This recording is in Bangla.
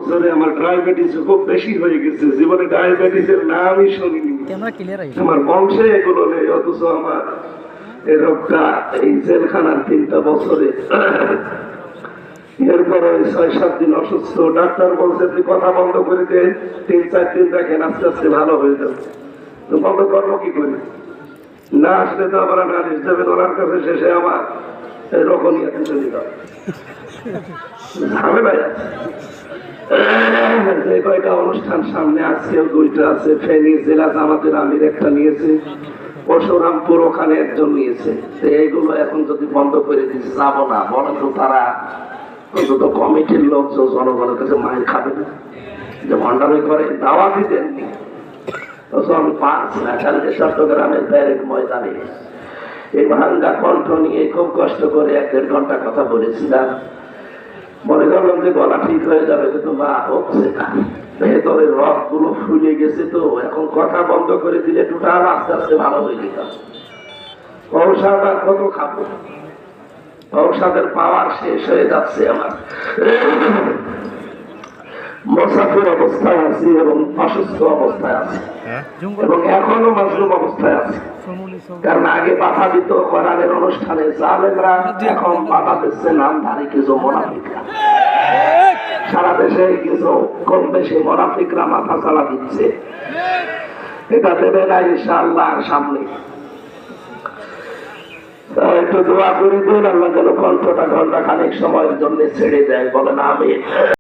বছরে আমার ডায়াবেটিস খুব বেশি হয়ে গেছে, জীবনে ডায়াবেটিসের নামই শুনিনি, আমার বংশে এগুলো নেই, অথচ আমার এই রোগটা এই জেলখানার 3টা বছরে। এরপরে 6-7 দিন অসুস্থ, ডাক্তার বলছে তুই কথা বন্ধ করে দে, 3-4 দিন দেখেন আস্তে আস্তে ভালো হয়ে যাবে। তো বন্ধ করবো কি করি, না আসলে তো আবার নালিশ দেবেন ওনার কাছে, শেষে আমার রকনিয়াতে চলে যাবে, ঝামেলায় আছে। যে কয়টা অনুষ্ঠান সামনে আজকেও 2টা আছে, ফেনী জেলা জামাতের আমির একটা নিয়েছে, পরশুরামপুর ওখানে একজন নিয়েছে। এইগুলো এখন যদি বন্ধ করে দিতে যাবো না, বলেন তো তারা অন্তত কমিটির লোক জনগণের কাছে মায়ের খাবে না, যে ভণ্ডামি করে দাওয়াতই দেননি। আমি পারছি না, কালকে চট্টগ্রামের ব্যারেক ময়দানে এই ভাঙ্গা কণ্ঠ নিয়ে খুব কষ্ট করে 1-1.5 ঘন্টা কথা বলেছিলাম। মনে করলাম যে গলা ঠিক হয়ে যাবে, কিন্তু না, হচ্ছে না, ভেতরের রথ গুলো ফুলে গেছে, তো এখন কথা বন্ধ করে দিলে টোটাল আস্তে আস্তে ভালো হয়ে যেতাম। ঔষধ আর কত খাবো, ঔষধের পাওয়ার শেষ হয়ে যাচ্ছে আমার। মুসাফির অবস্থায় আছি এবং অসুস্থ অবস্থায় আছি এবং এখনো মাজলুম অবস্থায় আছি। কারণ আগে বাধা দিত কোরআনের অনুষ্ঠানে জালেমরা, এখন বাধা দিচ্ছে নামধারী কিছু মুনাফিকরা। সারা দেশে কিছু কম বেশি মুনাফিকরা মাথা চালা দিচ্ছে, এটা দেবে না ইনশাআল্লাহ সামনে। একটু দোয়া করে দিন, আল্লাহ যেন কণ্ঠটা ঘন্টা খানিক সময়ের জন্য ছেড়ে দেয়, বলেন আমিন।